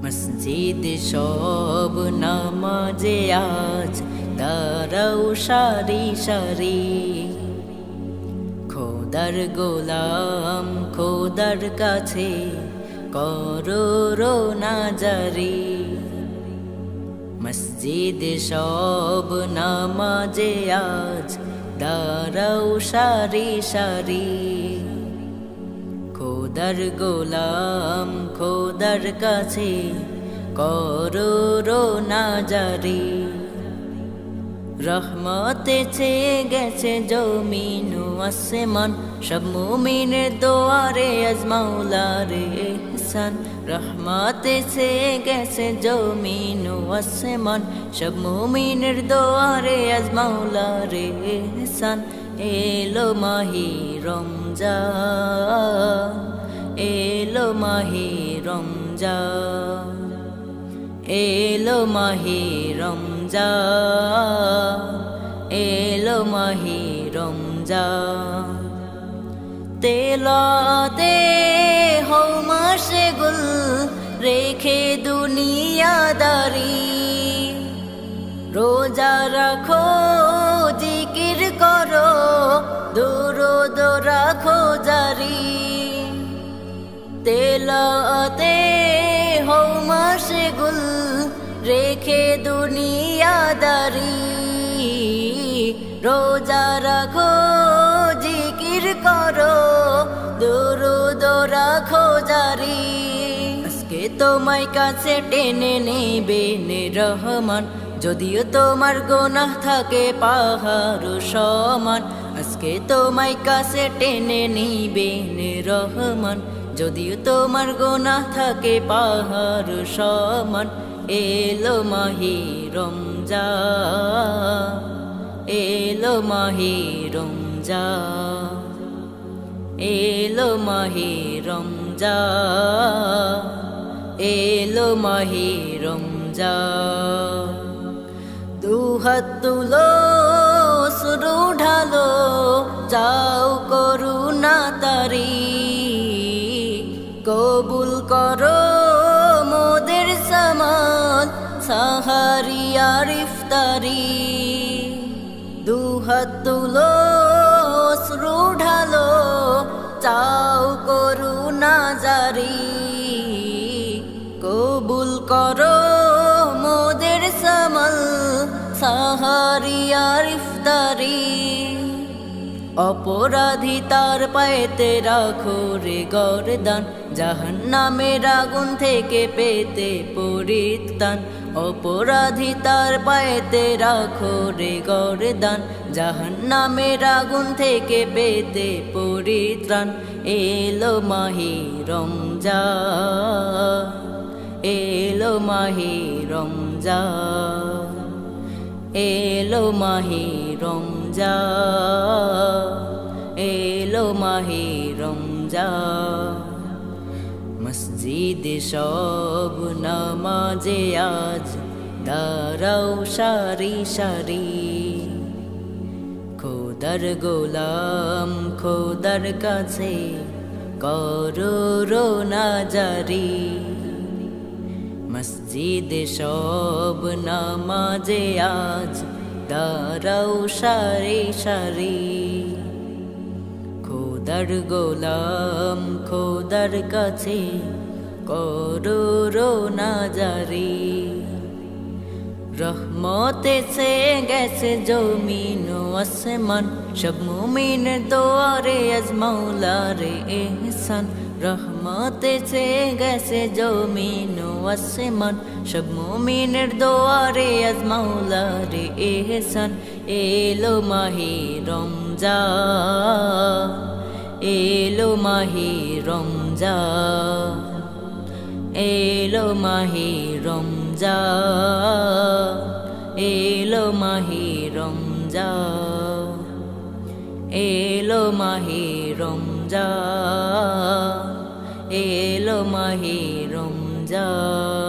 মসজিদ সব নামাজে আজ দাঁড়াও সারি সারি, খোদার গোলাম খোদার কাছে করো রোনা জারি। মসজিদ সব নামাজে আজ দাঁড়াও সারি সারি, খোদার গোলাম খোদার কাছে করো রোনা জারি। রহমতে ছেয়ে গেছে জমিন ও আসমান, সব মুমিনের দোয়ারে আজ মাওলার ইহসান। রহমতে ছেয়ে গেছে জমিন ও আসমান, সব মুমিনের দোয়ারে আজ মাওলার ইহসান। এলো মাহি রমজান, এলো মাহি রমজান, এলো মাহি রমজান, এলো মাহি রমজান। তেলাতে হও মাশগুল রেখে দুনিয়াদারি, রোজা রাখো জিকির করো দুরূদ রাখো জারি। তেলাতে হও মাশগুল রেখে দুনিয়াদারি, রোজা রাখো জিকির করো দুরূদ রাখো জারি। আজকে তোমায় কাছে টেনে নেবে রহমান, যদিও তোমার গুনাহ থাকে পাহাড় সমান। আজকে তোমায় কাছে টেনে নিবে রহমান, যদিও তোমার গুনাহ থাকে পাহাড় সমান। এলো মাহি রমজান, এলো মাহি রমজান, এলো মাহি রমজান, এলো মাহি রমজান। দুহাত তুলো শুরু ঢালো যাও করুণা তারি, কবুল করো মোদের সামান সাহারি আর ইফতারি। দুহাত তুলো শুরু ঢালো চাও করুণা জারি, কবুল করো মোদের সামাল সাহারি আর ইফতারি। অপরাধী তার পায়েতে রাখো রে গরদান, জাহান্নামের আগুন থেকে পেতে পরিত্রাণ। অপরাধী তার পায়েতে রাখো রে গরদান, জাহান্নামের আগুন থেকে পেতে পরিত্রাণ। এলো মাহি রমজান, এলো মাহি রমজান, এলো মাহি রমজান, এলো মাহি রমজান। মসজিদ সব নামাজে আজ দাঁড়াও সারি সারি, খোদার গোলাম খোদার কাছে করো রোনা জারি। মসজিদ সব নামাজে আজ দাঁড়াও সারি সারি, খোদার গোলাম খোদার কাছে করো রোনা জারি। রহমতে ছেয়ে গেছে জমিন ও আসমান, সব মুমিনের দোয়ারে আজ মাওলার ইহসান। রহমতে ছেয়ে গেছে জমিন ও আসমান, সব মুমিনের দোয়ারে আজ মাওলার ইহসান। এলো মাহি রমজান, এলো মাহি রমজান, এলো মাহি রমজান, এলো মাহি রমজান, এলো মাহি রমজান, এলো মাহি রমজান।